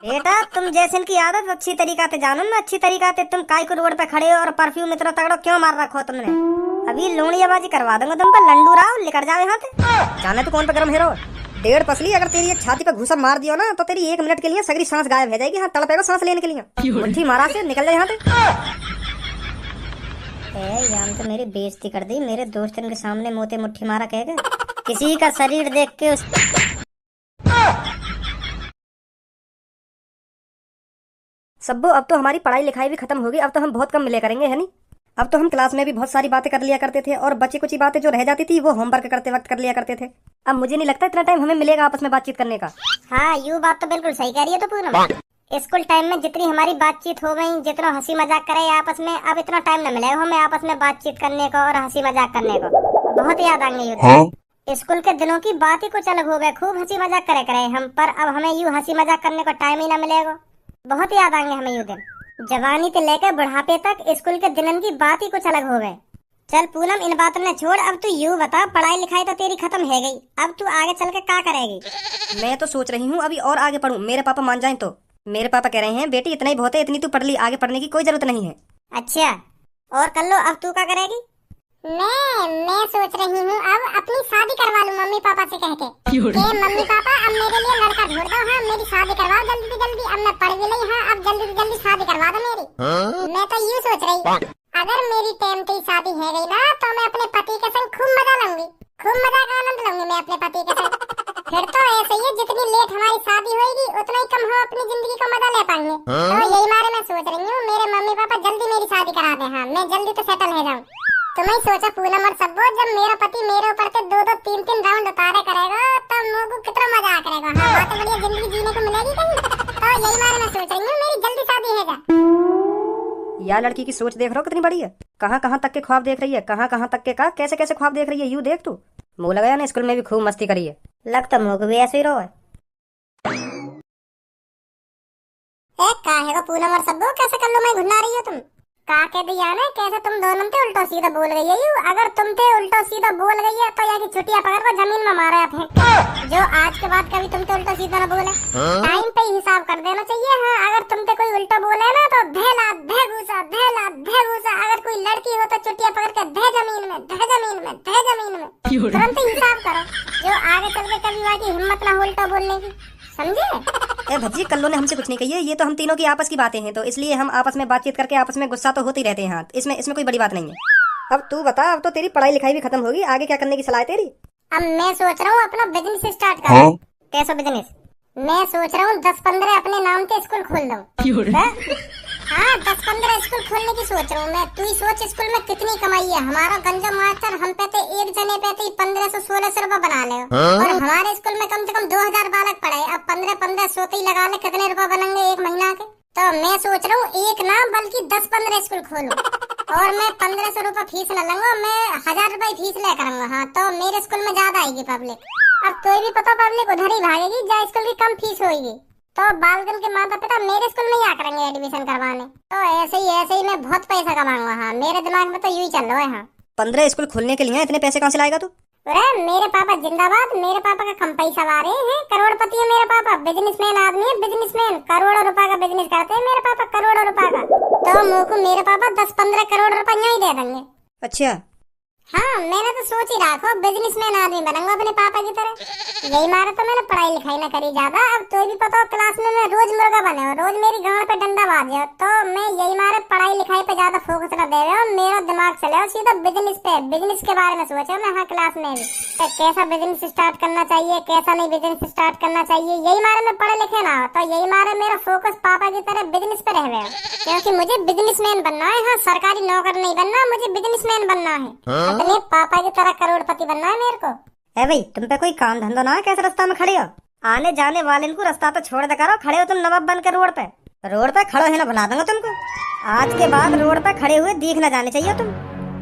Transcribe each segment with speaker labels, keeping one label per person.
Speaker 1: बेटा तुम जैसे की आदत अच्छी तरीका से जानो ना, अच्छी तरीका से तुम काय को रोड पे खड़े हो और परफ्यूम इतना तगड़ो क्यों मार रखो तुमने। अभी लोनियाबाजी करवा दूंगा तुम पर, लंडू राव निकल जाओ यहाँ से।
Speaker 2: जाने तो कौन पे गरम हेरो। डेढ़ पसली अगर तेरी एक छाती पे घुसा मार दियो ना तो तेरी 1 मिनट के लिए सगरी सांस गायब हो जाएगी। हाँ तड़पेगा सांस लेने के लिए। मुट्ठी मारा से निकल जाए यहाँ से।
Speaker 1: यार तो मेरी बेइज्जती कर दी, मेरे दोस्तों के सामने मोते मुट्ठी मारा कहेगा। किसी का शरीर देख के उस
Speaker 2: सब्बो अब तो हमारी पढ़ाई लिखाई भी खत्म होगी। अब तो हम बहुत कम मिले करेंगे, है नहीं। अब तो हम क्लास में भी बहुत सारी बातें कर लिया करते थे और बची कुछ बातें जो रह जाती थी वो होमवर्क करते वक्त कर लिया करते थे। अब मुझे नहीं लगता इतना टाइम हमें मिलेगा आपस में बातचीत करने का।
Speaker 1: हाँ यू बात तो बिल्कुल सही कह रही है। तो पूनम स्कूल टाइम में जितनी हमारी बातचीत हो गई, जितना हंसी मजाक करे आपस में, अब इतना टाइम न मिलेगा हमें आपस में बातचीत करने को और हंसी मजाक करने को। बहुत याद आएंगे स्कूल के दिनों की बात ही कुछ अलग हो गए। खूब हंसी मजाक करे हम, पर अब हमें यूँ हंसी मजाक करने को टाइम ही ना मिलेगा। बहुत याद आएंगे हमें यू दिन। जवानी से लेकर बुढ़ापे तक स्कूल के दिनों की बात ही कुछ अलग हो गए। चल पूनम इन बातों ने छोड़, अब तू यूँ बता, पढ़ाई लिखाई तो तेरी खत्म हो गई, अब तू आगे चल के क्या करेगी।
Speaker 2: मैं तो सोच रही हूँ अभी और आगे पढूं, मेरे पापा मान जाएं तो। मेरे पापा कह रहे हैं बेटी इतना ही बहुत है, इतनी तू पढ़ ली, आगे पढ़ने की कोई जरूरत नहीं है।
Speaker 1: अच्छा और कर लो, अब तू क्या करेगी। मैं सोच रही हूँ अब अपनी शादी करवा लूँ मम्मी पापा से कह के मम्मी पापा अब मेरे लिए लड़का ढूंढ दो। हाँ मेरी शादी करवाओ जल्दी से जल्दी, अब मैं पढ़ भी नहीं। हाँ अब जल्दी से जल्दी शादी करवा दो मेरी। मैं तो यूँ सोच रही, अगर मेरी टाइम की शादी है गई ना तो मैं अपने पति के संग खूब मजा लूंगी, खूब मजा का आनंद लूंगी मैं अपने पति के संग। फिर तो ऐसे ही है, जितनी लेट हमारी शादी होगी उतना ही कम हम अपनी जिंदगी का मजा ले पाएंगे। तो यही मारे मैं सोच रही हूँ मेरे मम्मी पापा जल्दी मेरी शादी करा दे। हाँ मैं जल्दी तो सेटल हो जाऊँ। तुम्हें सोचा पूनम और सब्बो, जब मेरा पति मेरे ऊपर से 2-2 3-3 राउंड उतारे करेगा तब मुझको कितना मजा आ करेगा। हाँ बात बढ़िया जिंदगी जीने को मिलेगी कहीं। तो यही मारे मैं सोच रही हूँ मेरी जल्दी शादी हो जाए।
Speaker 2: यार लड़की की सोच देख रहा हो कितनी बड़ी है। कहाँ कहाँ तक के ख्वाब देख रही है, कहाँ कहाँ तक के का कैसे कैसे ख्वाब देख रही है। यूँ देख तू, मुँह लगाया ना स्कूल में भी खूब मस्ती करी है।
Speaker 1: लगता मुँह भी ऐसे ही रहो है। काहे को पूनम और सब्बो कैसे कर लो मैं घुना रही हो तुम। का कह दिया ना कैसे तुम दोनों थे उल्टा सीधा बोल गई है। अगर तुम थे उल्टा सीधा बोल गई है तो यहाँ की छुट्टियां पकड़ को जमीन में मारा फेंक, जो आज के बाद कभी तुम थे उल्टा सीधा न बोले। टाइम पे हिसाब कर देना चाहिए। हाँ अगर तुम थे कोई उल्टा बोले ना तो धेला धे घूसा धेला धे घूसा। अगर कोई लड़की हो तो छुट्टियां पकड़ के धे जमीन में धे जमीन में धे जमीन में, तुरंत हिसाब करो, जो आगे चल के कभी वहाँ की हिम्मत ना हो उल्टा बोलने की, समझे।
Speaker 2: ए भज्जी कल्लो ने हमसे कुछ नहीं कही है, ये तो हम तीनों की आपस की बातें हैं, तो इसलिए हम आपस में बातचीत करके आपस में गुस्सा तो होते ही रहते हैं। हाँ इसमें कोई बड़ी बात नहीं है। अब तू बता, अब तो तेरी पढ़ाई लिखाई भी खत्म होगी, आगे क्या करने की सलाह है तेरी।
Speaker 1: अब मैं सोच रहा हूँ अपना बिजनेस स्टार्ट करूँ। कैसा बिजनेस। मैं सोच रहा हूँ 10-15 अपने नाम के स्कूल खोल दूँ। हाँ 10-15 स्कूल खोलने की सोच रहा हूँ मैं। तू ही सोच स्कूल में कितनी कमाई है। हमारा गंजा मास्टर हम पे तो एक जने पे तो 1500-1600 रुपए बना ले, और हमारे स्कूल में कम से कम 2000 बालक पढ़े। अब 15-15 सोते ही लगा ले, कितने रुपए बनेंगे एक महीना के। तो मैं सोच रहा हूँ एक ना बल्कि 10-15 स्कूल खोलूं, और मैं 1500 रुपए फीस न लूंगा, मैं 1000 रुपए फीस ले करूंगा। हाँ तो मेरे स्कूल में ज्यादा आएगी पब्लिक। अब कोई भी पता पब्लिक उधर ही भागेगी जहाँ स्कूल की कम फीस होगी, तो बालगन के माता पिता मेरे स्कूल में ही आ करेंगे एडमिशन करवाने। तो ऐसे ही मैं बहुत पैसा कमाऊंगा। हाँ मेरे दिमाग में तो यही चल रहा है। हाँ
Speaker 2: 15 स्कूल खोलने के लिए इतने पैसे कहाँ से लाएगा तू।
Speaker 1: अरे मेरे पापा जिंदाबाद, मेरे पापा का कम पैसा ला रहे हैं, करोड़पति है मेरे पापा, बिजनेसमैन आदमी है, बिजनेसमैन, करोड़ों रुपए का बिजनेस करते हैं मेरे पापा, करोड़ों रुपए का। तो मुझको मेरे पापा 10-15 करोड़ रुपया ही दे देंगे।
Speaker 2: अच्छा
Speaker 1: हाँ मैंने तो सोच ही रखा बिजनेसमैन आदमी बनूंगा अपने पापा की तरह। यही मारा तो मैंने पढ़ाई लिखाई ना करी ज्यादा। अब तो भी पता हो क्लास में मैं रोज मुर्गा बने, रोज मेरी गांड पे डंडा बाजे, तो मैं यही मारे पढ़ाई लिखाई पे ज्यादा फोकस न दे रहा हूँ। मेरा दिमाग चले सीधा बिजनेस पे, बिजनेस के बारे में सोचा मैं। हाँ क्लास में भी कैसा बिजनेस स्टार्ट करना चाहिए, कैसा नहीं बिजनेस स्टार्ट करना चाहिए, यही मारे में पढ़े लिखे ना हो, तो यही मारे मेरा फोकस पापा की तरह बिजनेस पे रह गया, क्योंकि मुझे बिजनेसमैन बनना है। हाँ सरकारी नौकर नहीं बनना, मुझे बिजनेसमैन बनना है। अपने पापा की तरह करोड़पति बनना है मेरे को।
Speaker 2: है भाई तुम पे कोई काम धंधा ना है, कैसे रास्ता में खड़े हो।
Speaker 1: आने जाने वाले को रास्ता तो छोड़ दे करो, खड़े हो तुम नवाब बन के रोड पे खड़ो है ना, बना दूंगा तुमको। आज के बाद रोड पे खड़े हुए दिख ना जाने चाहिए तुम,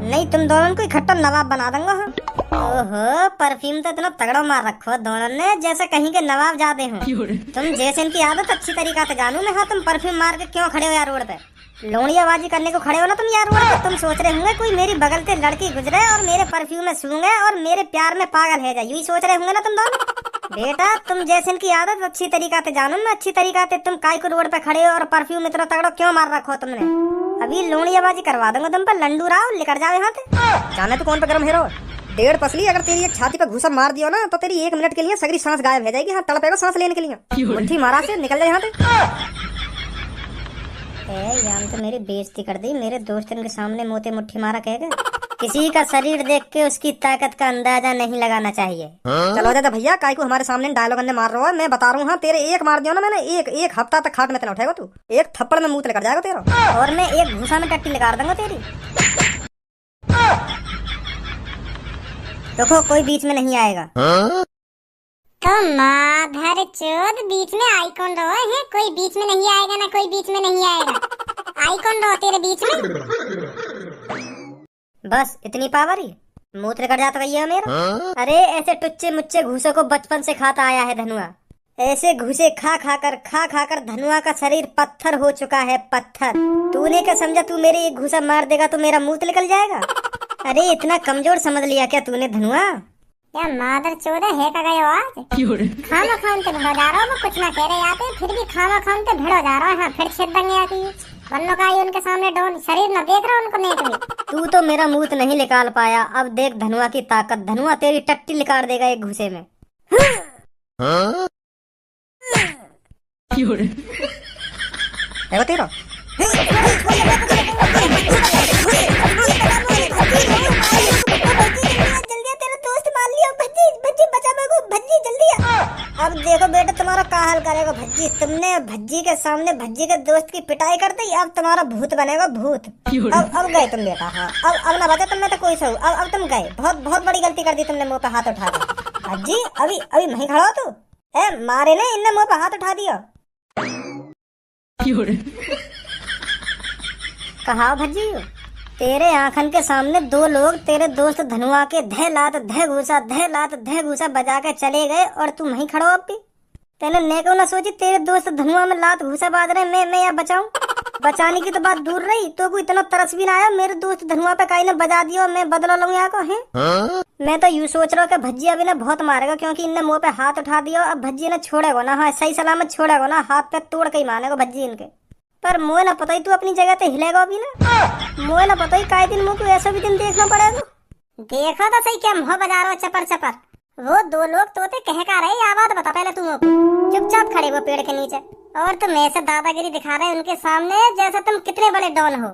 Speaker 1: नहीं तुम दोनों को इकट्ठा नवाब बना दूंगा। हाँ ओहो परफ्यूम तो इतना तगड़ा मार रखो दोनों ने, जैसे कहीं के नवाब जाते हो तुम। जैसे इनकी आदत अच्छी तरीका से जानू मैं। हाँ तुम परफ्यूम मार के क्यों खड़े हो यार रोड पे, लोनियाबाजी करने को खड़े हो ना तुम यार रोड पे। तुम सोच रहे होंगे कोई मेरी बगल से लड़की गुजरे और मेरे परफ्यूम में सूंघे और मेरे प्यार में पागल है जाए, यही सोच रहे होंगे ना तुम दोनों।
Speaker 2: बेटा तुम जैसे इनकी आदत अच्छी तरीका से जानो ना, अच्छी तरीका से तुम काय को रोड पे खड़े हो और परफ्यूम इतना तगड़ो क्यों मार रखो तुमने। अभी लोनियाबाजी करवा दूंगा तुम पर, लंडू राव लेकर जाओ यहाँ से। जाने तो कौन पे गरम हेरो, 1.5 पसली अगर तेरी एक छाती पे घूसा मार दियो ना तो तेरी 1 मिनट के लिए सगरी सांस गायब हो जाएगी। हाँ तड़पेगा सांस लेने के लिए, मुट्ठी मारा से निकल जाए यहाँ से। यार तो मेरी बेइज्जती कर दी, मेरे दोस्तों के सामने मोते मुट्ठी मारा कहेगा। किसी का शरीर देख के उसकी ताकत का अंदाजा नहीं लगाना चाहिए। चलो दादा भैया काय को हमारे सामने डायलॉग अंदर मार रहा है, मैं बता रहा हूँ। हाँ तेरे एक मार दिया ना मैंने, एक हफ्ता तक खाट में तेना उठाएगा तू, एक थप्पड़ में मुंह लेकर जाएगा तेरा, और मैं एक घूसा में टट्टी लगा दूंगा तेरी। देखो कोई बीच में नहीं आएगा।
Speaker 1: तो माधर चोद बीच में आई कौन रहो है? कोई बीच में नहीं आएगा ना, कोई बीच में नहीं आएगा। आई कौन रहो तेरे बीच में?
Speaker 2: बस इतनी पावर ही मूत्र कर जाता भैया मेरा। अरे ऐसे टुच्चे मुच्चे घूसों को बचपन से खाता आया है धनुआ। ऐसे घूसे खा खा कर धनुआ का शरीर पत्थर हो चुका है, पत्थर। तूने क्या समझा तू मेरे एक घूसा मार देगा तो मेरा मुंह निकल जाएगा? अरे इतना कमजोर समझ लिया क्या तूने धनुआ?
Speaker 1: क्या मादर चोद है का गए आज? खामा खान पे भिड़ो जा रहा हूँ, कुछ ना कह रहे आते फिर भी खामा खान पे भिड़ो जा रहा है। फिर छेद देंगे आके बन्नो का उनके सामने डोन शरीर न देख रहा उनको नेट में।
Speaker 2: तू तो मेरा मुंह नहीं निकाल पाया, अब देख धनुआ की ताकत। धनुआ तेरी टट्टी निकाल देगा एक घूसे में। है तेरा अब देखो बेटा तुम्हारा का हाल करेगा भज्जी। तुमने भज्जी के सामने भज्जी के दोस्त की पिटाई कर दी, अब तुम्हारा भूत बनेगा भूत। अब गए तुम बेटा। हाँ अब ना बचा तुमने तो कोई सही। अब तुम गए, बहुत बड़ी गलती कर दी तुमने मुंह पे हाथ उठा दिया। भज्जी अभी वहीं खड़ा हो तू, है मारे ने इनने मुंह पे हाथ उठा दिया। कहा भज्जी तेरे आंखन के सामने 2 लोग तेरे दोस्त धनुआ के धे लात धे घूसा बजा के चले गए और तू वहीं खड़ो। अब भी तेने नेको ना सोची तेरे दोस्त धनुआ में लात घूसा बाज रहे, मैं या बचाऊं? बचाने की तो बात दूर रही, तो कोई इतना तरस भी ना आया मेरे दोस्त धनुआ पे काई ने बजा दिया, मैं बदला लूं यहाँ को है। मैं तो यूँ सोच रहा हूँ कि भज्जी अभी ने बहुत मारेगा, क्योंकि इनने मुंह पे हाथ उठा दिया। अब भज्जी ने छोड़ेगा ना, हाँ सही सलामत छोड़ेगा ना, हाथ पे तोड़ के ही मारेगा भज्जी इनके। पर मोए ना पता ही तू अपनी जगह पे हिलेगा अभी ना, मोए ना पता ही काय दिन मुँह को ऐसा भी दिन देखना पड़ेगा।
Speaker 1: देखो तो सही क्या मुँह बजा रहा हो चपर। वो 2 लोग तोते कह का रहे, आवाज बता पहले तुम। चुपचाप खड़े वो पेड़ के नीचे और तुम ऐसे दादागिरी दिखा रहे उनके सामने जैसे तुम कितने बड़े डॉन हो।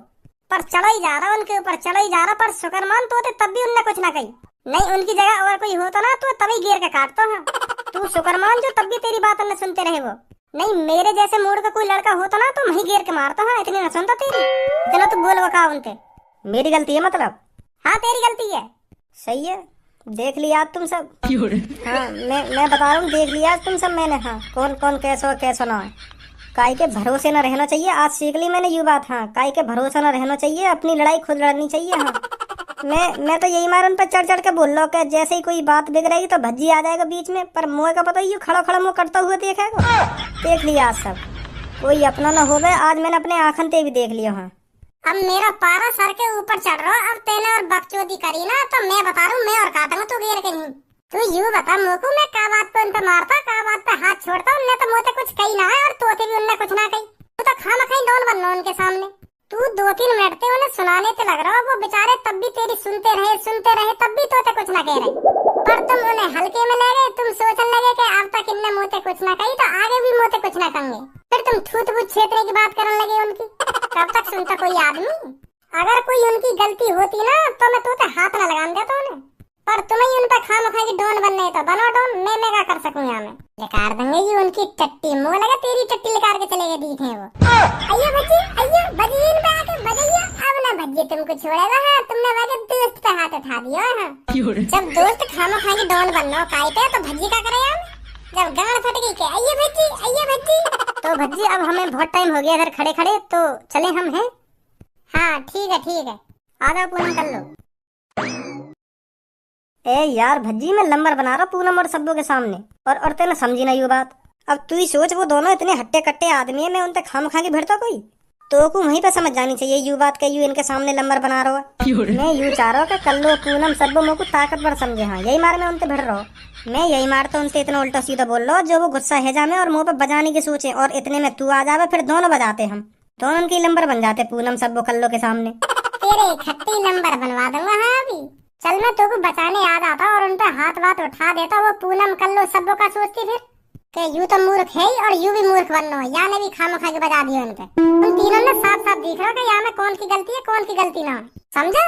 Speaker 1: पर चढ़ा ही जा रहा उनके ऊपर, चढ़ा ही जा रहा। पर शुक्र मान तोते तब भी उनने कुछ ना कही। नहीं उनकी जगह और कोई होता ना तो तभी गिर के काटता है। तू शुक्र मान जो तब भी तेरी बात न सुनते रहे वो। नहीं मेरे जैसे मूड का कोई लड़का होता ना तो वही गिर के मारता है, इतनी न सुनता तेरी। चलो तू बोल बका उनसे।
Speaker 2: मेरी गलती है मतलब?
Speaker 1: हाँ तेरी गलती है।
Speaker 2: सही है, देख लिया तुम सब। हाँ मैं बता रहा हूँ, देख लिया तुम सब मैंने। हाँ कौन कैसो ना है। काय के भरोसे न रहना चाहिए, आज सीख ली मैंने ये बात। हाँ काय के भरोसा न रहना चाहिए, अपनी लड़ाई खुद लड़नी चाहिए। हाँ मैं तो यही मार उन पर चढ़ के बोल लो कि जैसे ही कोई बात बिगड़ेगी तो भज्जी आ जाएगा बीच में। पर मोह का पता ही खड़ा मुँह करता हुआ देखेगा। देख लिया आज सब, कोई अपना न हो गए। आज मैंने अपने आंखन ते भी देख लिया। हाँ
Speaker 1: अब मेरा पारा सर के ऊपर चढ़ रहा। अब तेने और बकचोदी करी ना तो मैं बता रहा हूँ, मैं और काटूंगा तू गिर के नहीं। तू यूँ बता मोकू मैं का बात पे उन पे मारता, का बात पे हाथ छोड़ता। उनने तो मुझे कुछ कही ना है और तोते भी उनने कुछ ना कही। तू तो खामा खाई डॉन बनना उनके सामने। तू 2-3 मिनट ते उन्हें सुनाने ते लग रहा हो, वो बेचारे तब भी तेरी सुनते रहे तब भी तोते कुछ ना कह रहे। पर तुम उन्हें हल्के में ले गए, तुम सोचने लगे कि अब तक इनने मुँह कुछ ना कही तो आगे भी मुँह कुछ ना कहेंगे। फिर तुम थूत बूत छेतने की बात करने लगे उनकी। कब तक सुनता कोई आदमी? अगर कोई उनकी गलती होती ना तो मैं तोते हाथ न लगान देता उन्हें। पर तुम्हें उन पर खामखा की डॉन बनने तो बनो डॉन, मैं क्या कर सकूं यहाँ में। निकाल देंगे ये उनकी टट्टी, मुँह लगा तेरी टट्टी निकाल के चले गए दिखे वो। अय्या भज्जी बजिए इन पे आके बजाइए। अब ना भज्जी तुमको छोड़ेगा। हाँ तुमने वजह दोस्त पे हाथ उठा दिया। हाँ जब दोस्त खामखा की डॉन बनना काय पे तो भज्जी का करे यार। जब गांड फट गई के अय्या भज्जी
Speaker 2: तो भज्जी अब हमें बहुत टाइम हो गया इधर खड़े तो चले हम हैं।
Speaker 1: हाँ ठीक है आधा पूनम कर लो।
Speaker 2: ए यार भज्जी मैं नंबर बना रहा पूनम और सब्बों के सामने और तेने समझी ना ये बात। अब तू ही सोच वो दोनों इतने हट्टे कट्टे आदमी है, मैं उनसे खाम खा के भिड़ता कोई। तो को वहीं पे समझ जानी चाहिए यू बात के यू इनके सामने नंबर बना रहा है। मैं यू चाह रहा हूँ कि कल्लो पूनम सब्बो मोको ताकतवर समझे। हाँ यही मार मैं उनसे भिड़ रहा हूँ। मैं यही मारता हूँ उनसे इतना उल्टा सीधा बोल रहा हूँ जो वो गुस्सा है जामे और मुंह पे बजाने की सोचे और इतने में तू आ जावे फिर दोनों बजाते हम दोनों की नंबर बन जाते पूनम सब्बो कल्लो के सामने।
Speaker 1: तेरे खट्टी नंबर बनवा दूंगा। हाँ अभी चल मैं तो को बचाने आ जाता और उन पे हाथ वाथ उठा देता। वो पूनम कल्लो सब्बो का सोचती फिर कि यू तो मूर्ख है और यू भी मूर्ख बनना है। या ने भी खामखा के बजा दिया उन पे। उन तीनों ने साफ साफ दिख रहा है कि यहाँ में कौन की गलती है कौन की गलती ना है। समझा?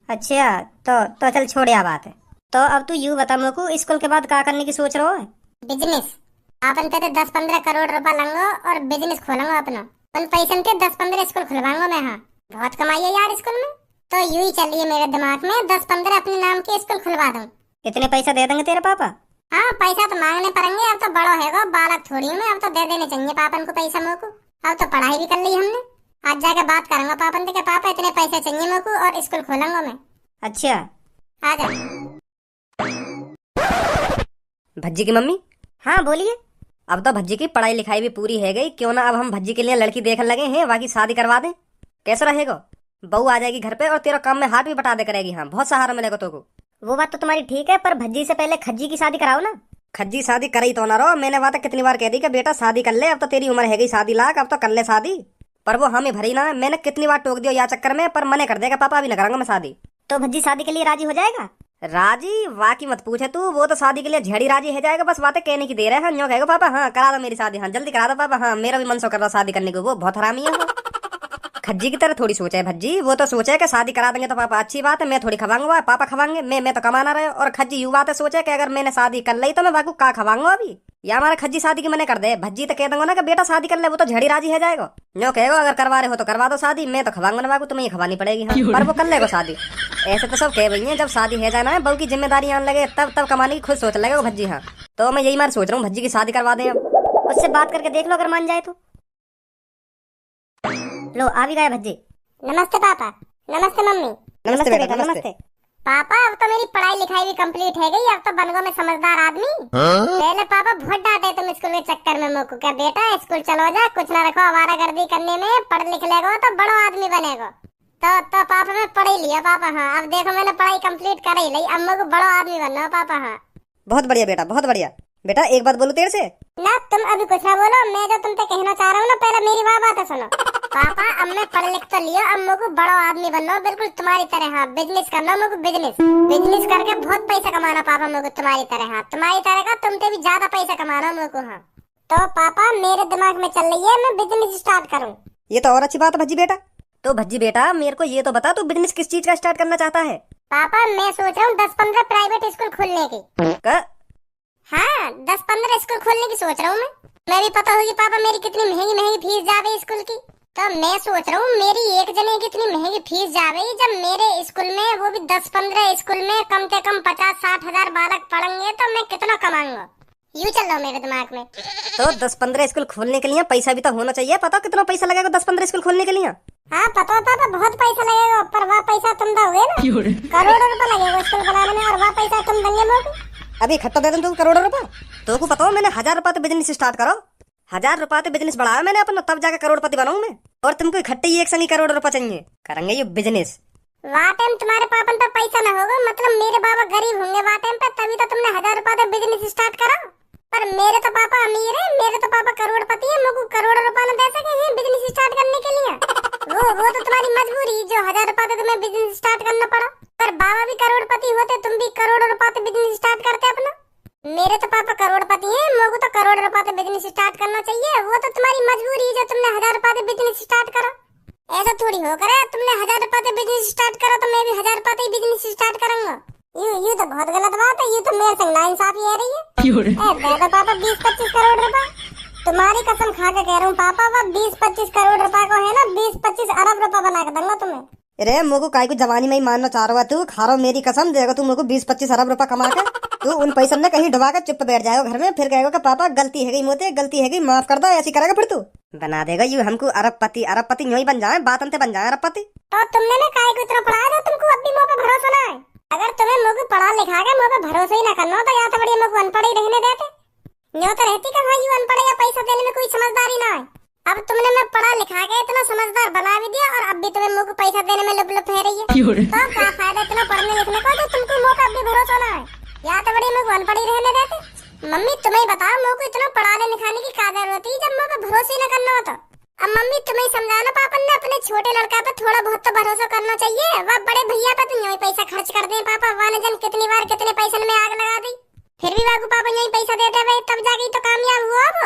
Speaker 2: अच्छा तो चल छोड़ या बात है। तो अब तू यू बता मुझको स्कूल के बाद क्या करने की सोच रहा है?
Speaker 1: बिजनेस। अपन पे 10-15 करोड़ रुपया लूंगा और बिजनेस खोलूंगा अपना। उन पैसे के 10-15 स्कूल खुलवाऊंगा मैं। हाँ बहुत कमाई है यार स्कूल में। तो यूं ही चलिए मेरे दिमाग में 10-15 अपने नाम के स्कूल खुलवा दूं।
Speaker 2: इतने पैसा दे देंगे तेरे पापा?
Speaker 1: हाँ पैसा तो मांगने पड़ेंगे। अब तो बड़ो है बालक थोड़ी हूँ मैं। अब तो दे देने चाहिए पापन को पैसा मोको। अब तो पढ़ाई भी कर ली हमने। आज जाके बात करूंगा पापन से कि पापा इतने पैसे चाहिए मोको और स्कूल खोलूंगा मैं।
Speaker 2: अच्छा
Speaker 1: आ जा।
Speaker 2: भज्जी की मम्मी।
Speaker 1: हाँ बोलिए।
Speaker 2: अब तो भज्जी की पढ़ाई लिखाई भी पूरी है गई, क्यों ना अब हम भज्जी के लिए लड़की देखने लगे हैं, बाकी शादी करवा दें। कैसा रहेगा? बहू आ जाएगी घर पे और तेरा काम में हाथ भी बटा दे करेगी। हाँ बहुत सहारा मिलेगा तो को।
Speaker 1: वो बात तो तुम्हारी ठीक है पर भज्जी से पहले खज्जी की शादी कराओ ना।
Speaker 2: खज्जी शादी कराई तो ना रहो। मैंने बात कितनी बार कह दी कि बेटा शादी कर ले, अब तो तेरी उम्र है गई शादी लाख, अब तो कर ले शादी। पर वो हमें भरी ना। मैंने कितनी बार टोक दिया या चक्कर में, पर मने कर देगा पापा अभी न करूंगा मैं शादी।
Speaker 1: तो भज्जी शादी के लिए राजी हो जाएगा?
Speaker 2: राजी वाकी मत पूछे तू, वो तो शादी के लिए झेड़ी राजी है जाएगा। बस बातें कहने की देर है। हाँ यूँ कहेगा पापा हाँ करा दो मेरी शादी, हाँ जल्दी करा दो पापा, हाँ मेरा भी मन सो कर रहा शादी करने को। वो बहुत हरामी है। खज्जी की तरह थोड़ी सोचा है भज्जी। वो तो सोचा है कि शादी करा देंगे तो पापा अच्छी बात है, मैं थोड़ी खवाऊंगा पापा खवाएंगे, मैं तो कमाना रहे। और खज्जी यू बात है सोचा कि अगर मैंने शादी कर ली तो मैं बाकू का खवाऊंगा अभी, या हमारा खज्जी शादी की मने कर दे। भज्जी तो कह दूंगा ना कि बेटा शादी कर ले, वो तो झड़ी राजी है जाएगा। यूँ कहेगा अगर करवा रहे हो तो करवा दो शादी, मैं तो खवाऊंगा ना बाकू, तुम्हें ही खवानी पड़ेगी। हाँ पर वो कर लेगा शादी। ऐसे तो सब कह भैया जब शादी है जाना है बहू की जिम्मेदारी आने लगे तब कमाने की खुद सोच लगेगा भज्जी। हाँ तो मैं यही मार सोच रहा हूँ भज्जी की शादी करवा दें। अब
Speaker 1: उससे बात करके देख लो अगर मान जाए तो।
Speaker 2: लो आ भी गए भज्जी।
Speaker 1: नमस्ते पापा। नमस्ते मम्मी।
Speaker 2: नमस्ते बेटा नमस्ते।
Speaker 1: पापा अब तो मेरी पढ़ाई लिखाई भी कंप्लीट है गई। अब तो बन गो मैं समझदार आदमी। पहले पापा बहुत डांटे तुम स्कूल के चक्कर में मोको, क्या बेटा स्कूल चलो जा, कुछ ना रखो आवारागर्दी करने में, पढ़ लिख लेगा तो बड़ो आदमी बनेगा। तो पापा मैं पढ़ ही लिया पापा। हाँ अब देखो मैंने पढ़ाई कंप्लीट कर ही ली, अब मेरे को बड़ो आदमी बनना है पापा। हाँ
Speaker 2: बहुत बढ़िया बेटा बहुत बढ़िया। बेटा एक बात बोलूं तेरे से?
Speaker 1: ना तुम अभी कुछ ना बोलो, मैं जो तुम पे कहना चाह रहा हूँ ना पहले मेरी बात सुनो। पापा अब मैं पढ़ लिख तो लिया, अब मेरे को बड़ा आदमी बनना हो बिल्कुल तुम्हारी तरह। हाँ बिजनेस करना मेरे को, बिजनेस करके बहुत पैसा कमाना पापा मेरे को तुम्हारी तरह। हाँ तुम्हारी तरह का तुमसे भी ज्यादा पैसा कमाना मेरे को। हाँ तो पापा मेरे दिमाग में चल रही है मैं बिजनेस स्टार्ट करूँ।
Speaker 2: ये तो और अच्छी बात है भज्जी बेटा। तो भज्जी बेटा मेरे को ये तो बता तू बिजनेस किस चीज का स्टार्ट करना चाहता है?
Speaker 1: पापा मैं सोच रहा हूँ 10-15 प्राइवेट स्कूल खोलने की। हाँ 10-15 स्कूल खोलने की सोच रहा हूँ मैं भी पता होगी पापा मेरी कितनी महंगी फीस जावे स्कूल की। तो मैं सोच रहा हूँ मेरी एक जने की इतनी महंगी फीस जावे, जब मेरे स्कूल में वो भी 10-15 स्कूल में कम से कम 50-60 हजार बालक पढ़ेंगे तो मैं कितना कमाऊंगा। यूँ चल रहा मेरे दिमाग में।
Speaker 2: तो 10-15 स्कूल खोलने के लिए पैसा भी तो होना चाहिए। पता कितना पैसा लगेगा 10-15 स्कूल खोलने के लिए?
Speaker 1: हाँ पता पापा बहुत पैसा लगेगा, पर वह पैसा तुम दोगे ना? करोड़ों रुपए लगेगा स्कूल बनाने में और वह पैसा तुम देंगे मेरे को?
Speaker 2: अभी इकट्ठा दे दूं करोड़ों रुपए। तो को पता मैंने 1000 रुपए बिजनेस स्टार्ट करो, 1000 रुपए बिजनेस बढ़ाया मैंने अपना, तब जाकर करोड़पति बनाऊं मैं। और तुमको इकट्ठे ही एक संग करोड़ रुपए चाहिए, करेंगे ये बिजनेस।
Speaker 1: वहाँ टाइम तुम्हारे पापा पे पैसा न होगा, मतलब मेरे बाबा गरीब होंगे वहाँ टाइम पे, तभी तो तुमने 1000 रुपए बिजनेस स्टार्ट करा। पर मेरे तो पापा अमीर है, मेरे तो पापा करोड़पति है, मुझको करोड़ रुपए न दे सके हैं बिजनेस स्टार्ट करने के लिए। वो तो तुम्हारी मजबूरी जो 1000 रुपए तुम्हें बिजनेस स्टार्ट करना पड़ा। पर बाबा भी करोड़पति होते, तुम भी करोड़ों रुपए बिजनेस स्टार्ट करते अपना। मेरे तो पापा करोड़पति हैं, मुझको तो करोड़ रुपए बिजनेस स्टार्ट करना चाहिए। वो तो तुम्हारी मजबूरी जो तुमने 1000 रुपए बिजनेस स्टार्ट करा। ऐसा थोड़ी हो करे तुमने 1000 रुपए बिजनेस स्टार्ट करा तो मैं भी 1000 रुपए बिजनेस स्टार्ट करूंगा। ये तो बहुत गलत बात है, ये तो मेरे से नाइंसाफी है रही है। दे दो पापा 20-25 करोड़ रुपए, तुम्हारी कसम खा के कह रहा हूँ पापा, वो 20-25 करोड़ रुपए को है ना 20-25 अरब रुपए बना के दूंगा तुम्हें।
Speaker 2: अरे मुझको काय को जवानी में ही मानना चाह रहा है तू, खा रहा मेरी कसम देगा तू मुझको 20-25 अरब रुपए कमा के तू उन पैसों ने कहीं डुबा कर चुप बैठ जाएगा घर में, फिर कहेगा कि पापा गलती है गई मोते, गलती है गई माफ कर दो। ऐसी करेगा फिर तू बना देगा यू हमको अरबपति यूं ही बन जाए, बात अंते बन जाए अरबपति।
Speaker 1: तो तुमने ना काय को इतना पढ़ाया जो तुमको अब भी मुझ पे भरोसा ना है? अगर तुम्हें मुझको पढ़ा लिखा के मुझ पे भरोसा ही ना करना तो या तो बढ़िया मुझको अनपढ़ ही रहने देते। यूं तो रहती कहाँ यू अनपढ़ या पैसा देने में कोई समझदारी ना है। अब तुमने मैं पढ़ा लिखा के इतना समझदार बना भी दिया और अब भी तुम्हें मुंह को पैसा देने में लुप लुप है रही है। तो क्या फायदा इतना पढ़ने लिखने का जो तुमको मुंह का भी भरोसा ना है। या तो बड़ी मुंह अनपढ़ी रहने देते। मम्मी तुम्हें बताओ मुंह को इतना पढ़ाने लिखाने की क्या जरूरत है जब मुंह पे भरोसा ही न करना हो तो। अब मम्मी तुम्हें समझाना पापा ने अपने छोटे लड़का पे थोड़ा बहुत तो भरोसा करना चाहिए। वह बड़े भैया पे तो यही पैसा खर्च कर दे पापा। वाने जन कितनी बार कितने पैसे में आग लगा दी फिर भी वाकू पापा यही पैसा देते हुए तब जाके तो कामयाब हुआ वो।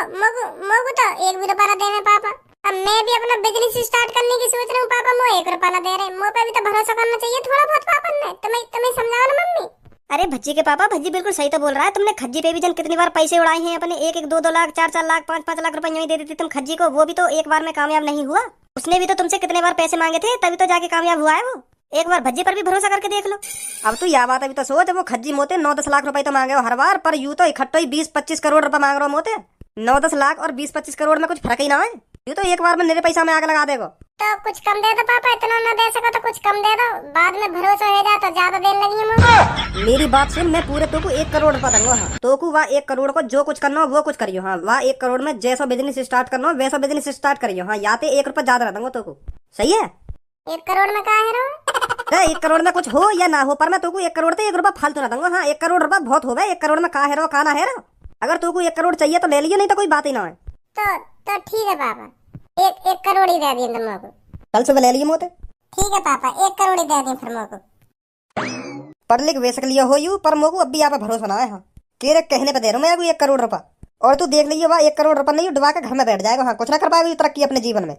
Speaker 1: मोगू तो एक भी रुपया दे में पापा। अब मैं भी अपना बिजनेस स्टार्ट करने की सोच रहा हूँ पापा। मुझे 1 रुपया दे रहे मुँह पे भी तो भरोसा करना चाहिए थोड़ा बहुत पापा ने। तुम्हें समझाओ ना मम्मी।
Speaker 2: अरे भज्जी के पापा, भज्जी बिल्कुल सही तो बोल रहा है। तुमने खज्जी पे भी जन कितनी बार पैसे उड़ाए हैं अपने। 1-1, 2-2 लाख, 4-4 लाख, 5-5 लाख रुपए यूं ही दे देती तुम खज्जी को। वो भी तो एक बार में कामयाब नहीं हुआ। उसने भी तो तुमसे कितने बार पैसे मांगे थे तभी तो जाके कामयाब हुआ है वो। एक बार भज्जी पर भी भरोसा करके देख लो। अब तो यह बात अभी तो सोच, वो खज्जी मोते 9-10 लाख रुपए तो मांगे हो हर बार, पर यूं तो इकट्ठा ही 20-25 करोड़ रुपए मांग रहे हो मोते। 9-10 लाख और 20-25 करोड़ में कुछ फर्क ही ना है। यूं तो एक बार में मेरे पैसा में आग लगा देगा।
Speaker 1: तो कुछ कम दे दो पापा। इतना न दे सको तो कुछ कम दे दो। बाद में भरोसा हो जाए तो ज्यादा देने लगी मुझे।
Speaker 2: मेरी बात सुन, मैं पूरे तो को 1 करोड़ रुपया दूंगा। हाँ तो को वह 1 करोड़ को जो कुछ करना हो वो कुछ करियो। हाँ वह 1 करोड़ में जैसा बिजनेस स्टार्ट करना हो वैसा बिजनेस स्टार्ट करियो। हाँ या तो 1 रुपया ज्यादा दूंगा तो को। सही है।
Speaker 1: 1 करोड़ में क्या है रो?
Speaker 2: 1 करोड़ में कुछ हो या ना हो, पर मैं तो को 1 करोड़ तो 1 रुपया फालतू ना दूंगा। हाँ 1 करोड़ रुपया बहुत हो गए। 1 करोड़ में का है रो का ना है रो। अगर तू को 1 करोड़ चाहिए तो ले लियो, नहीं तो कोई बात ही ना है।
Speaker 1: तो ठीक है पापा। 1 करोड़ ही दे दिए तुम लोगों को।
Speaker 2: कल सुबह ले लिए मोते।
Speaker 1: ठीक है पापा 1 करोड़ ही दे दिए फिर मोको।
Speaker 2: पढ़ लिख वेसक लिया हो यू, पर मोको अब भी यहाँ पे भरोसा ना है। हाँ तेरे कहने पे दे रहा हूँ मैं 1 करोड़ रुपया। और तू देख लीजिए वह 1 करोड़ रुपया नहीं डुबा के घर में बैठ जाएगा। हाँ कुछ ना कर पाएगा तरक्की अपने जीवन में।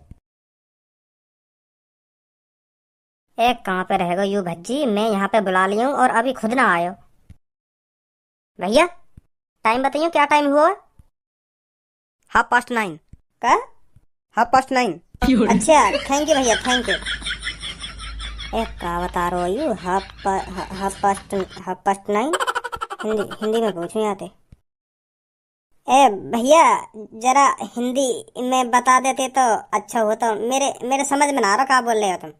Speaker 2: कहाँ पे रहेगा यू भज्जी? मैं यहाँ पे बुला लिया हूँ और अभी खुद ना आयो। भैया टाइम बताइए क्या टाइम हुआ? 9:30। क्या 9:30? अच्छा थैंक यू भैया थैंक यू। क्या बता रहे हो यू? 9:30 हिंदी में पूछूं आते। भैया जरा हिंदी में बता देते तो अच्छा होता। मेरे समझ में ना आ रहा क्या बोल रहे हो तुम।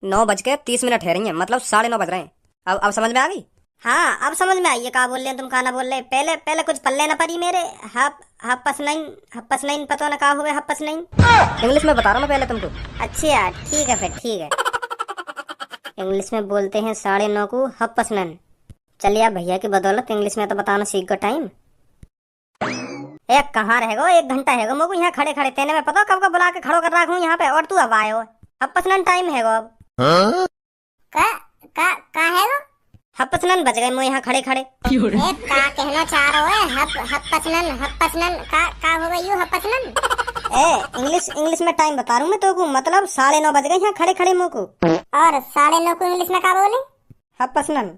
Speaker 2: 9:30 है रही है, मतलब 9:30 बज रहे हैं। अब समझ में आ गई? हाँ अब समझ में आई है क्या बोल रहे हैं तुम, खाना बोल रहे। पहले कुछ पल्ले ना पड़ी मेरे। 9:30 पता ना क्या हुआ। 9:30 इंग्लिश में बता रहा हूँ पहले तुमको। अच्छा ठीक है फिर ठीक है। इंग्लिश में बोलते हैं 9:30 को 9:30। चलिए आप भैया की बदौलत इंग्लिश में तो बताना सीख गो टाइम। कहाँ रहेगा? 1 घंटा है मोको यहाँ खड़े खड़े। तेने में पता कब का बुला के खड़ो कर रखूँ यहाँ पे और तू अब आए हो। 9:30 टाइम है अब।
Speaker 1: का है वो?
Speaker 2: 9:30 बज गए मैं यहाँ खड़े खड़े।
Speaker 1: का कहना चाह रहे हो? 9:30 का हो गई यू 9:30?
Speaker 2: इंग्लिश में टाइम बता रहा हूँ मैं तो को, मतलब 9:30 बज गए यहाँ खड़े खड़े मोको।
Speaker 1: और 9:30 को इंग्लिश में क्या बोले?
Speaker 2: 9:30।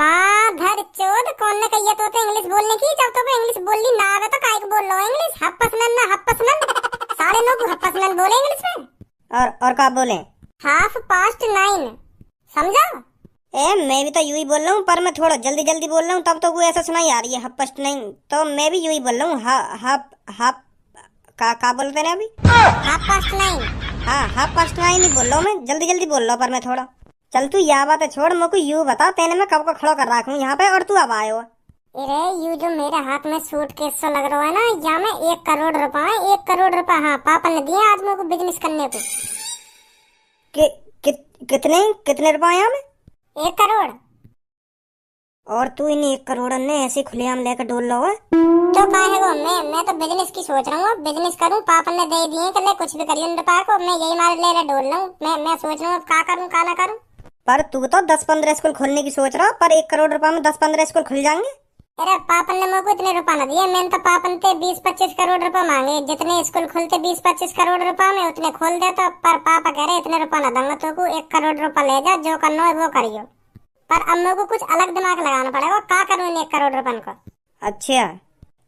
Speaker 1: माधर चोद कौन ने कही तो इंग्लिश बोलने की? जब तो इंग्लिश बोलनी ना आवे तो काय को बोल लो इंग्लिश। 9:30 ना 9:30 को 9:30 बोले इंग्लिश में।
Speaker 2: और क्या बोले?
Speaker 1: 9:30 समझा?
Speaker 2: मैं भी तो यूं ही बोल रहा हूँ, पर मैं थोड़ा जल्दी बोल रहा हूँ तब तो वो ऐसा सुनाई आ रही है 9:30। तो मैं भी यूं ही बोल रहा हूँ। हाफ का बोलते हैं अभी?
Speaker 1: 9:30।
Speaker 2: हाँ 9:30 नहीं बोल रहा हूँ मैं, जल्दी बोल रहा हूँ पर मैं थोड़ा। चल तू यह बात है छोड़, मेरे को यूं बता तेने मैं कब को खड़ा कर रखूँ यहाँ पे और तू अब आए हो।
Speaker 1: अरे यू जो मेरे हाथ में सूटकेस सा लग रहा है ना, यहाँ में 1 करोड़ रुपए है। 1 करोड़ रुपए हाँ पापा ने दिए आज मेरे को बिजनेस करने को।
Speaker 2: कितने रुपए यहाँ में?
Speaker 1: 1 करोड़।
Speaker 2: और तू इन 1 करोड़ ने ऐसे खुलेआम लेकर डोल लो है?
Speaker 1: तो क्या है वो? मैं तो बिजनेस की सोच रहा हूँ। बिजनेस करूँ पापा ने दे दिए कि ले कुछ भी करिए रुपए को। मैं यही मार ले डोल रहा हूँ। मैं सोच रहा हूँ क्या करूँ क्या ना करूँ।
Speaker 2: पर तू तो 10-15 स्कूल खोलने की सोच रहा, पर 1 करोड़ रुपए में 10-15 स्कूल खुल जाएंगे।
Speaker 1: अरे पापा ने मेरे को इतने रुपए ना दिए। मैंने तो पापा ने 20-25 करोड़ रुपए मांगे। जितने स्कूल खुलते 20-25 करोड़ रुपए में उतने खोल देता। पर पापा कह रहे इतने रुपए ना दूंगा तो 1 करोड़ रुपए ले जा, जो करना है वो करियो। पर अब मेरे को कुछ अलग दिमाग लगाना पड़ेगा। क्या करूँ इन 1 करोड़ रुपए को?
Speaker 2: अच्छा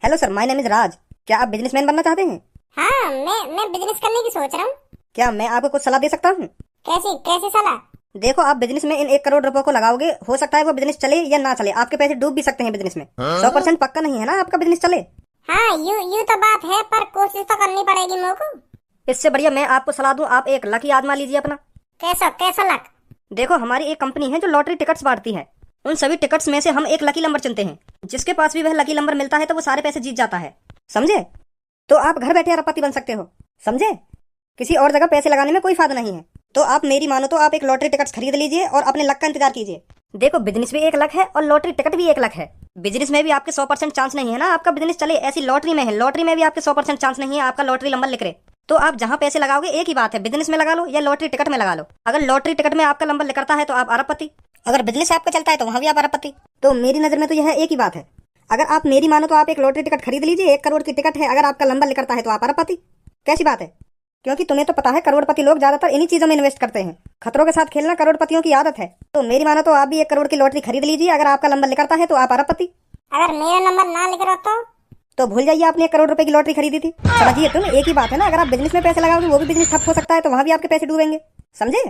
Speaker 2: hello sir, my name is Raj. क्या आप बिजनेसमैन बनना चाहते हैं?
Speaker 1: हाँ मैं बिजनेस करने की सोच रहा हूँ।
Speaker 2: क्या मैं आपको कुछ सलाह दे सकता हूँ?
Speaker 1: कैसी सलाह?
Speaker 2: देखो आप बिजनेस में इन 1 करोड़ रुपए को लगाओगे, हो सकता है वो बिजनेस चले या ना चले। आपके पैसे डूब भी सकते हैं बिजनेस में। 100% पक्का नहीं है ना आपका बिजनेस चले।
Speaker 1: हाँ यू तो बात है, पर कोशिश तो करनी पड़ेगी मेरे को।
Speaker 2: इससे बढ़िया मैं आपको सलाह दूं, आप एक लकी आजमा लीजिए अपना।
Speaker 1: कैसा लक?
Speaker 2: देखो हमारी एक कंपनी है जो लॉटरी टिकट्स बांटती है। उन सभी टिकट्स में से हम एक लकी नंबर चुनते हैं। जिसके पास भी वह लकी नंबर मिलता है तो वो सारे पैसे जीत जाता है, समझे? तो आप घर बैठे अरबपति बन सकते हो। समझे? किसी और जगह पैसे लगाने में कोई फायदा नहीं है। तो आप मेरी मानो तो आप एक लॉटरी टिकट खरीद लीजिए और अपने लक का इंतजार कीजिए। देखो, बिजनेस भी एक लक है और लॉटरी टिकट भी एक लक है। बिजनेस में भी आपके 100% चांस नहीं है ना आपका बिजनेस चले, ऐसी लॉटरी में है, लॉटरी में भी आपके 100% चांस नहीं है आपका लॉटरी नंबर लिख रहे। तो आप जहां पैसे लगाओगे एक ही बात है, बिजनेस में लगा लो या लॉटरी टिकट में लगा लो। अगर लॉटरी टिकट में आपका नंबर लिखता है तो आप अरबपति, अगर बिजनेस आपका चलता है तो वहां भी आप अरबपति। तो मेरी नजर में तो यह एक ही बात है। अगर आप मेरी मानो तो आप एक लॉटरी टिकट खरीद लीजिए, 1 करोड़ की टिकट है, अगर आपका नंबर लिखता है तो आप अरबपति। कैसी बात है? क्योंकि तुम्हें तो पता है करोड़पति लोग ज्यादातर इन्हीं चीजों में इन्वेस्ट करते हैं। खतरों के साथ खेलना करोड़पतियों की आदत है। तो मेरी मानो तो आप भी 1 करोड़ की लॉटरी खरीद लीजिए, अगर आपका नंबर लिखता है तो आप अरबपति।
Speaker 1: अगर मेरा नंबर ना लिख रहा
Speaker 2: तो भूल जाइए आपने 1 करोड़ रुपए की लॉटरी खरीदी थी। समझिए तुम, एक ही बात है ना। अगर आप बिजनेस में पैसे लगाओगे वो भी बिजनेस ठप हो सकता है, तो वहाँ भी आपके पैसे डूबेंगे। समझे?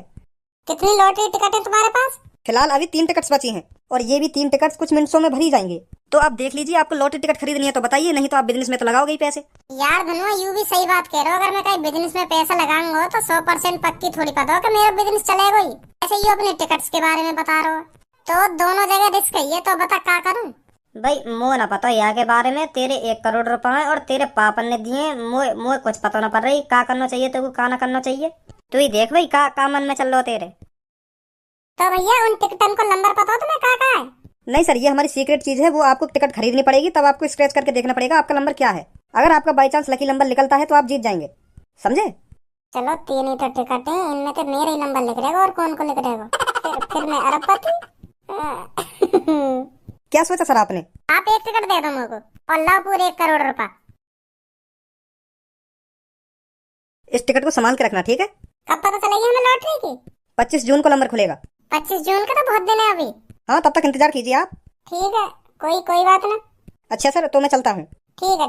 Speaker 1: कितनी लॉटरी टिकट है तुम्हारे पास?
Speaker 2: फिलहाल अभी 3 टिकट्स बची हैं और ये भी 3 टिकट्स कुछ मिनटों में भरी जाएंगे। तो आप देख लीजिए, आपको लॉटरी टिकट खरीदनी है तो बताइए, नहीं तो आप बिजनेस में तो लगाओगे ही पैसे।
Speaker 1: यार धनुआ, यू भी सही बात कह रहे हो। अगर मैं कहीं बिजनेस में पैसा लगाऊंगा तो 100% पक्की थोड़ी पता हो कि मेरा बिजनेस चलेगा ही। ऐसे यू अपने टिकट्स के बारे में बता रहे हो, तो दोनों जगह रिस्क है। ये तो बता क्या करूं?
Speaker 3: भाई मोह ना पता यहाँ के बारे में। तेरे 1 करोड़ रुपए हैं और तेरे पापा ने दिए, मोह कुछ पता ना पड़ रही। का करना चाहिए तेरे को, का ना करना चाहिए, तू ही देख भाई का मन में चल रहा तेरे।
Speaker 1: तो भैया उन टिकटन को नंबर पता हो तुम्हें का है?
Speaker 2: नहीं सर, ये हमारी सीक्रेट चीज है। वो आपको टिकट खरीदनी पड़ेगी, तब आपको स्क्रैच करके देखना पड़ेगा आपका नंबर क्या है। अगर आपका बाई चांस लकी नंबर निकलता है तो आप जीत जाएंगे। समझे?
Speaker 1: चलो 3 ही तो टिकट है, इनमें तो मेरा ही नंबर लिख रहेगा और कौन को लिख रहेगा? फिर मैं अरबपति।
Speaker 2: क्या सोचा सर आपने?
Speaker 1: आप 1 टिकट दे दो मेरे को और लाओ पूरे 1 करोड़ रुपए।
Speaker 2: इस टिकट को संभाल के रखना, ठीक है?
Speaker 1: कब पता चलेगी हमें लॉटरी की?
Speaker 2: 25 जून को नंबर खुलेगा।
Speaker 1: 25 जून का तो बहुत दिन है अभी।
Speaker 2: हाँ, तब तक इंतजार कीजिए आप।
Speaker 1: ठीक है, कोई बात ना।
Speaker 2: अच्छा सर, तो मैं चलता हूँ।
Speaker 1: ठीक है।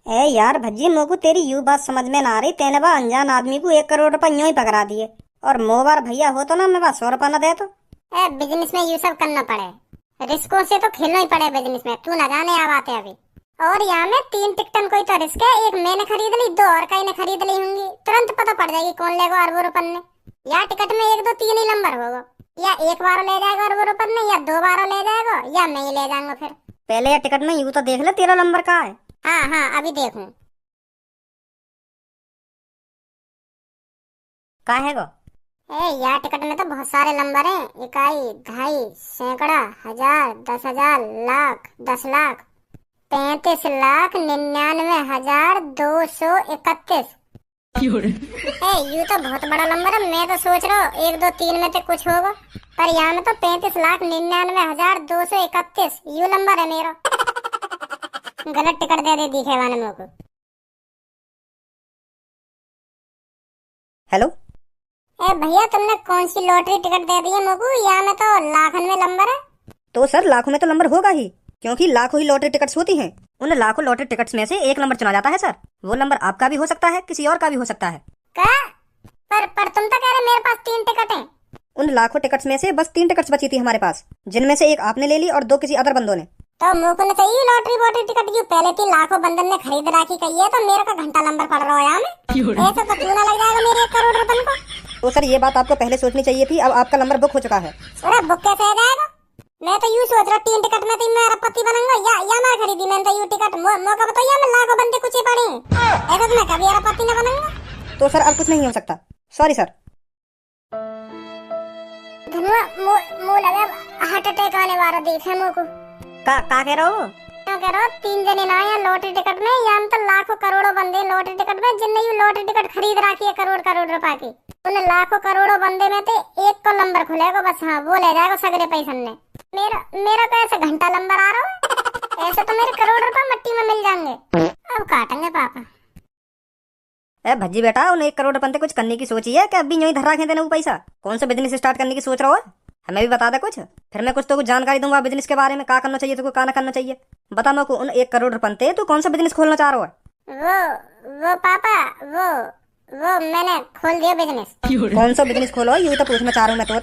Speaker 3: ए यार भज्जी, मोको तेरी यू बात समझ में ना आ रही। तेने बा अनजान आदमी को 1 करोड़ रुपए यूं ही पकड़ा दिए, और मोबार भैया हो तो ना मेरे पास 100 रुपए न दे तो।
Speaker 1: बिजनेस में ये सब करना पड़े, रिस्कों से तो खेलना ही पड़े बिजनेस में। तू ना जाने आ बातें अभी। और यहाँ में 3 टिकटन कोई तो रिस्क है। 1 मैंने खरीद ली, 2 और कहीं ने खरीद ली होंगी। तुरंत पता पड़ जाएगी कौन लेगा अरबों रुपन ने। या टिकट में 1 2 3 ही नंबर होगा, या 1 बार ले जाएगा अरबों रुपन ने, या 2 बार ले जाएगा, या मैं ही ले जाऊंगा। फिर
Speaker 3: पहले ये टिकट में यूं तो देख ले तेरा नंबर कहाँ है।
Speaker 1: हाँ अभी देखूं।
Speaker 3: कहाँ है वो?
Speaker 1: यार टिकट में तो बहुत सारे नंबर हैं। 1 2 सैकड़ा, 1000, 10,000, लाख, 10 लाख, 35,99,231। ये तो बहुत बड़ा नंबर है। मैं तो सोच रहा हूँ 1 2 3 में तो कुछ होगा, पर यहाँ में तो 35,99,231 यू नंबर है मेरा। गलत टिकट दे दिखे वाले मेरे को।
Speaker 2: हेलो
Speaker 1: भैया, तुमने कौन सी लॉटरी टिकट दे दी है मेरे को? यहाँ में तो लाखों में नंबर है।
Speaker 2: तो सर लाखों में तो नंबर होगा ही, क्योंकि लाखों ही लॉटरी टिकट्स होती हैं। उन लाखों लॉटरी टिकट्स में से 1 नंबर चुना जाता है सर। वो नंबर आपका भी हो सकता है, किसी और का भी हो सकता है।
Speaker 1: क्या? पर तुम तो कह रहे मेरे पास 3 टिकट हैं।
Speaker 2: उन लाखों टिकट्स में से बस 3 टिकट्स बची थी हमारे पास, जिनमें से 1 आपने ले ली और 2 किसी अदर बंदों ने।
Speaker 1: तो मुझको न चाहिए लॉटरी टिकट। जो पहले 3 लाखों बंदन ने खरीद रखी कही है, तो मेरे का घंटा नंबर पड़ रहा है यहाँ में। ऐसे तो चूना लग जाएगा मेरे 1 करोड़ रुपए को।
Speaker 2: तो सर ये बात आपको पहले सोचनी चाहिए थी। अब आपका नंबर बुक हो चुका है।
Speaker 1: अरे बुक कैसे हो जाएगा? मैं तो यूं सोच रहा 3 टिकट में तो मैं अरबपति बनूंगा। या मैं खरीदी मैंने तो यू टिकट। मौका बताइए, मैं लाखों बंदे कुछ ही पड़े। ऐसा तो मैं कभी अरबपति न बनूंगा।
Speaker 2: तो सर अब कुछ नहीं हो सकता, सॉरी सर।
Speaker 1: धनुआ, मुंह लगे हार्ट अटैक आने वाला देखे मुझको।
Speaker 3: का कह रहा हो?
Speaker 1: कह रहा 3 जने ना है लॉटरी टिकट में। यहाँ तो लाखों करोड़ों बंदे लॉटरी टिकट में, जिनने यू लॉटरी टिकट खरीद रखी है करोड़ रुपए की। उन लाखों करोड़ों बंदे में तो 1 को नंबर खुलेगा बस। हाँ, वो ले जाएगा सगरे पैसे ने। मेरा तो ऐसे घंटा नंबर आ रहा है। ऐसे तो मेरे करोड़ रुपए मिट्टी में मिल जाएंगे। अब काटेंगे पापा।
Speaker 2: भज्जी बेटा, उन 1 करोड़ रुपए कुछ करने की सोची है कि अभी यूं ही धर रखे देने वो पैसा? कौन सा बिजनेस स्टार्ट करने की सोच रहा हो? हमें भी बता दे कुछ, फिर मैं कुछ तो कुछ जानकारी दूंगा बिजनेस के बारे में। का करना चाहिए तो का ना करना चाहिए बता मेरे को। उन 1 करोड़ रुपए तो कौन सा बिजनेस खोलना चाह रहा है?
Speaker 1: वो पापा, वो मैंने खोल दिया बिजनेस।
Speaker 2: कौन सा बिजनेस खोलो यू तो पूछना चाह रहा हूँ मैं। तो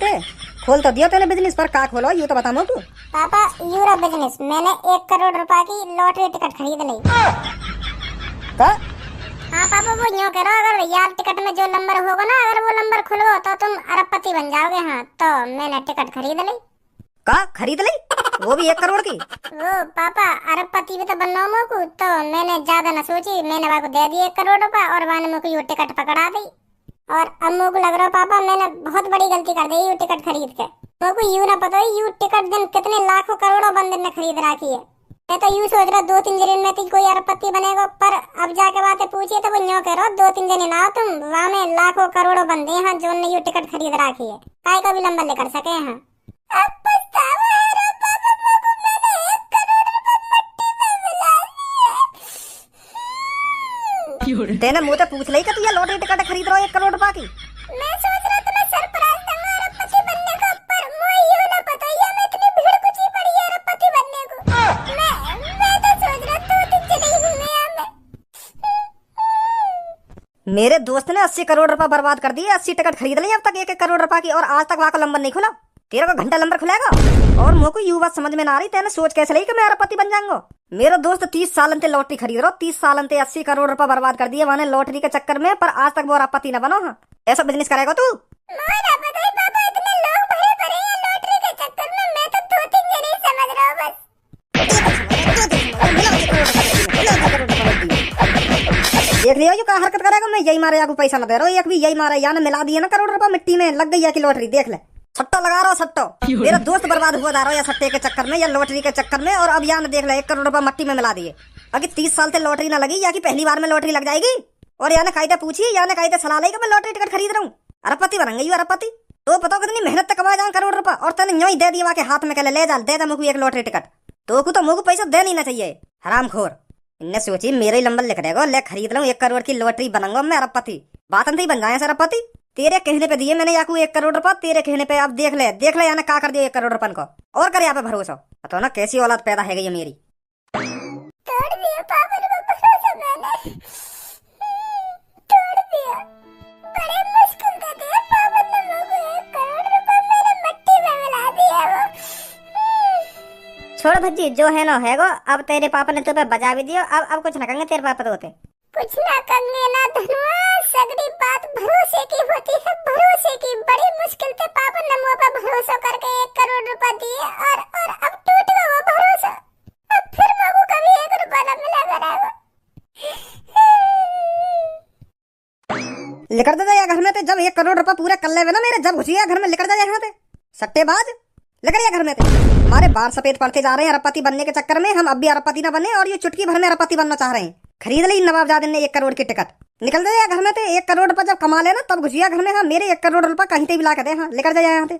Speaker 2: खोल तो दिया तेने बिजनेस, पर का खोलो यू तो बता मेरे को।
Speaker 1: पापा यूरो बिजनेस। मैंने 1 करोड़ रुपए की लॉटरी टिकट खरीद ली।
Speaker 2: का?
Speaker 1: हाँ पापा, वो यूँ करो, अगर यार टिकट में जो नंबर होगा ना, अगर वो नंबर खुलवा तो तुम अरबपति बन जाओगे। हाँ, तो मैंने टिकट खरीद ली।
Speaker 2: का खरीद ली? वो भी 1 करोड़ की।
Speaker 1: वो पापा अरबपति भी तो बनना हो मोको, तो मैंने ज्यादा न सोची, मैंने वाको दे दिए 1 करोड़ रुपए और वाने मोको यो टिकट पकड़ा दी। और अब मोको लग रहा पापा मैंने बहुत बड़ी गलती कर दी यू टिकट खरीद के। मोको यू ना पता यू टिकट दिन कितने लाखों करोड़ों बंदे ने खरीद रखी है। मैं तो यूं सोच रहा 2-3 दिन में कोई अरबपति बनेगा, पर अब जाके बातें पूछिए तो वो यूं कह रहा 2-3 दिन ना तुम वहाँ में लाखों करोड़ों बंदे हैं जो ने यू टिकट खरीद रखी है, काय का भी लंबा लेकर सके हैं। अब पछतावा है रे पापा, मोको मैंने 1 करोड़ रुपए मिट्टी में मिला दिए।
Speaker 2: तेने मुझे पूछ ली कि तू ये लॉटरी टिकट खरीद रहा है 1 करोड़ रुपए की।
Speaker 1: मैं सोच रहा था मैं सरप्राइज दूंगा अरबपति बनने का, पर मुझे यूं ना पता ये मैं इतनी भीड़ कुची पड़ी है अरबपति बनने को। मैं तो सोच रहा 2-3 चली हूं मैं यहाँ में।
Speaker 2: मेरे दोस्त ने 80 करोड़ रुपए बर्बाद कर दिए, 80 टिकट खरीद ली अब तक 1-1 करोड़ रुपए की, और आज तक वहां का नंबर नहीं खुला। तेरे को घंटा नंबर खुलेगा। और मुझको यू बात समझ में ना आ रही, तेने सोच कैसे ली कि मैं अरबपति बन जाऊंगा। मेरा दोस्त 30 साल से लॉटरी खरीद रहा, 30 साल से 80 करोड़ रुपए बर्बाद कर दिए वहां लॉटरी के चक्कर में, पर आज तक वो अरबपति न बनो। हाँ ऐसा बिजनेस करेगा तू?
Speaker 1: मुझे ना पता है पापा, इतने लोग भरे पड़े हैं लॉटरी के चक्कर में, मैं तो 2-3 जने ही समझ रहा हूँ बस।
Speaker 2: देख लिया क्या हरकत करेगा, मैं यही मारे को पैसा न दे रहा हूँ, एक भी यही मारे या मिला दिए ना करोड़ रुपए मिट्टी में लग गई है कि लॉटरी। देख ले सट्टा लगा रहा हूँ, सट्टो मेरा दोस्त बर्बाद हुआ जा रहा है या सट्टे के चक्कर में या लॉटरी के चक्कर में, और अब यहाँ देख ले 1 करोड़ रुपए मिट्टी में मिला दिए। अगर 30 साल से लॉटरी ना लगी या कि पहली बार में लॉटरी लग जाएगी। और या कायदे पूछिए या कायदे सलाह लेगी मैं लॉटरी टिकट खरीद रहा हूँ, अरबपति बनेंगे यू अरबपति। तो बताओ कितनी मेहनत तक कमा जाऊँ करोड़ रुपए, और तेने यूं ही दे दिया के हाथ में कहले ले जा दे मुझको 1 लॉटरी टिकट। तो मुझको पैसा दे नहीं ना चाहिए हरामखोर। इनने सोची मेरे ही नंबर लिख देगा, ले खरीद लूं 1 करोड़ की लॉटरी बनूंगा मैं अरबपति। बात नहीं बन जाए अरबपति, तेरे कहने पे दिए मैंने याकू 1 करोड़ रुपए, तेरे कहने पे। अब देख ले याना क्या कर दिया 1 करोड़ रुपए को, और कर यहाँ पे भरोसा। तो ना कैसी औलाद पैदा है गई मेरी।
Speaker 1: तोड़ दिया पापा ने भरोसा मैंने, तोड़ दिया। बड़े मुश्किल से दिया पापा ने मुझको 1 करोड़ रुपए मेरे मिट्टी में मिला दिया वो।
Speaker 3: छोड़ भज्जी जो है ना है गो, अब तेरे पापा ने तुम्हें बजा भी दिया, अब कुछ ना कहेंगे तेरे पापा तो होते।
Speaker 1: कुछ ना कहेंगे ना धनुआ, सगड़ी बात भरोसे की होती है, भरोसे की। बड़ी मुश्किल से पापा ने मुझ पर भरोसा करके 1 करोड़ रुपए दिए, और अब टूट गया वो भरोसा। अब फिर मुझको कभी 1 रुपया ना मिला करेगा।
Speaker 2: लिकर दे घर में थे जब 1 करोड़ रुपए पूरे कर ले ना मेरे, जब घुसिया घर में लिकर दे यहाँ थे सट्टेबाज। लेकर घर में थे हमारे बाल सफेद पड़ते जा रहे हैं अरबपति बनने के चक्कर में, हम अब भी अरबपति ना बने और ये चुटकी भर में अरबपति बनना चाह रहे हैं। खरीद ली नवाबजादे ने 1 करोड़ की टिकट, निकल जाए घर में थे। 1 करोड़ रुपए जब कमा लेना तब घुसिया घर में। हाँ मेरे 1 करोड़ रुपए कहीं पे भी ला के दे, हाँ लेकर जाए यहाँ थे।